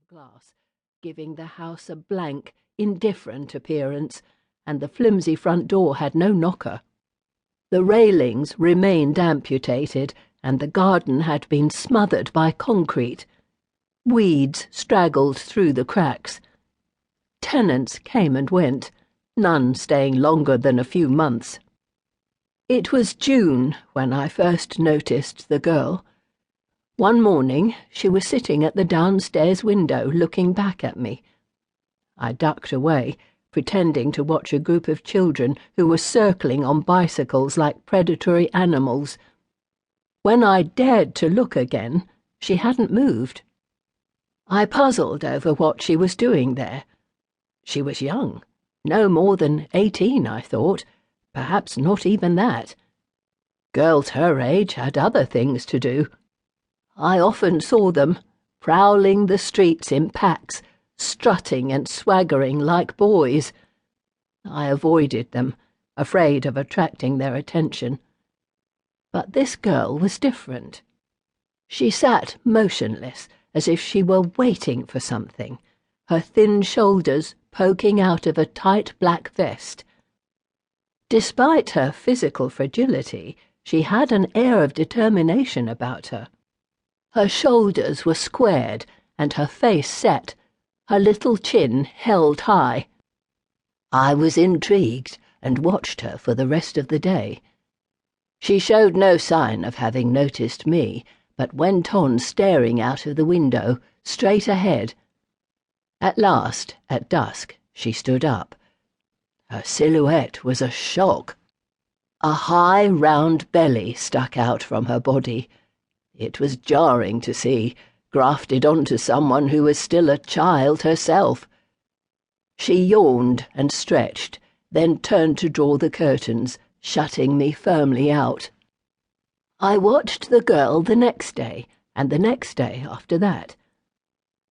glass, giving the house a blank, indifferent appearance, and the flimsy front door had no knocker. The railings remained amputated, and the garden had been smothered by concrete. Weeds straggled through the cracks. Tenants came and went, none staying longer than a few months. It was June when I first noticed the girl. One morning she was sitting at the downstairs window looking back at me. I ducked away, pretending to watch a group of children who were circling on bicycles like predatory animals. When I dared to look again, she hadn't moved. I puzzled over what she was doing there. She was young, no more than 18, I thought, perhaps not even that. Girls her age had other things to do. I often saw them, prowling the streets in packs, strutting and swaggering like boys. I avoided them, afraid of attracting their attention. But this girl was different. She sat motionless, as if she were waiting for something, her thin shoulders poking out of a tight black vest. Despite her physical fragility, she had an air of determination about her. Her shoulders were squared and her face set, her little chin held high. I was intrigued and watched her for the rest of the day. She showed no sign of having noticed me, but went on staring out of the window, straight ahead. At last, at dusk, she stood up. Her silhouette was a shock. A high, round belly stuck out from her body. It was jarring to see, grafted onto someone who was still a child herself. She yawned and stretched, then turned to draw the curtains, shutting me firmly out. I watched the girl the next day, and the next day after that.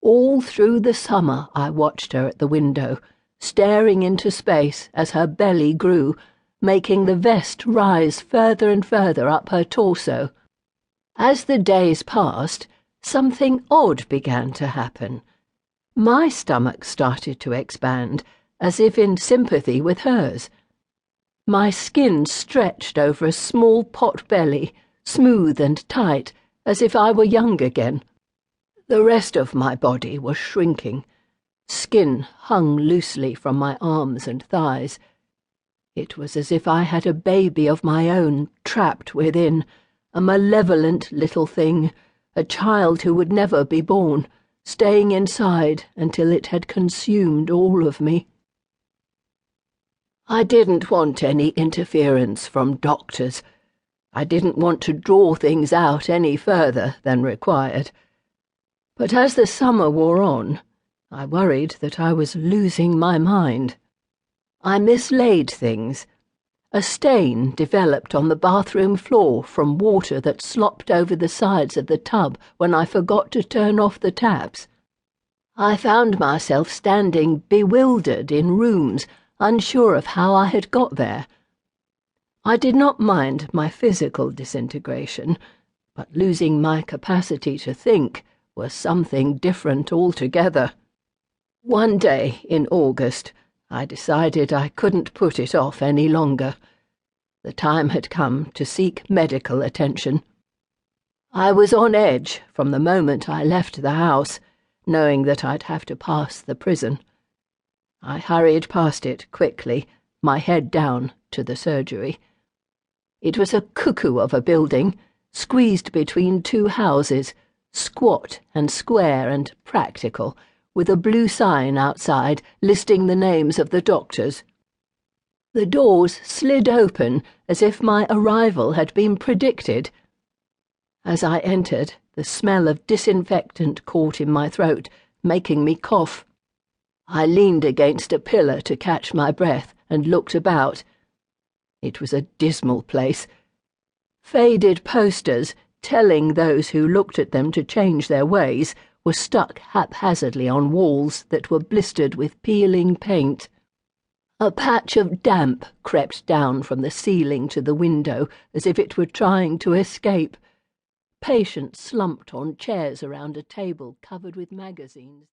All through the summer I watched her at the window, staring into space as her belly grew, making the vest rise further and further up her torso. As the days passed, something odd began to happen. My stomach started to expand, as if in sympathy with hers. My skin stretched over a small pot belly, smooth and tight, as if I were young again. The rest of my body was shrinking. Skin hung loosely from my arms and thighs. It was as if I had a baby of my own trapped within, a malevolent little thing, a child who would never be born, staying inside until it had consumed all of me. I didn't want any interference from doctors. I didn't want to draw things out any further than required. But as the summer wore on, I worried that I was losing my mind. I mislaid things. A stain developed on the bathroom floor from water that slopped over the sides of the tub when I forgot to turn off the taps. I found myself standing bewildered in rooms, unsure of how I had got there. I did not mind my physical disintegration, but losing my capacity to think was something different altogether. One day in August, I decided I couldn't put it off any longer. The time had come to seek medical attention. I was on edge from the moment I left the house, knowing that I'd have to pass the prison. I hurried past it quickly, my head down, to the surgery. It was a cuckoo of a building, squeezed between two houses, squat and square and practical, with a blue sign outside listing the names of the doctors. The doors slid open as if my arrival had been predicted. As I entered, the smell of disinfectant caught in my throat, making me cough. I leaned against a pillar to catch my breath and looked about. It was a dismal place. Faded posters, telling those who looked at them to change their ways, were stuck haphazardly on walls that were blistered with peeling paint. A patch of damp crept down from the ceiling to the window as if it were trying to escape. Patients slumped on chairs around a table covered with magazines.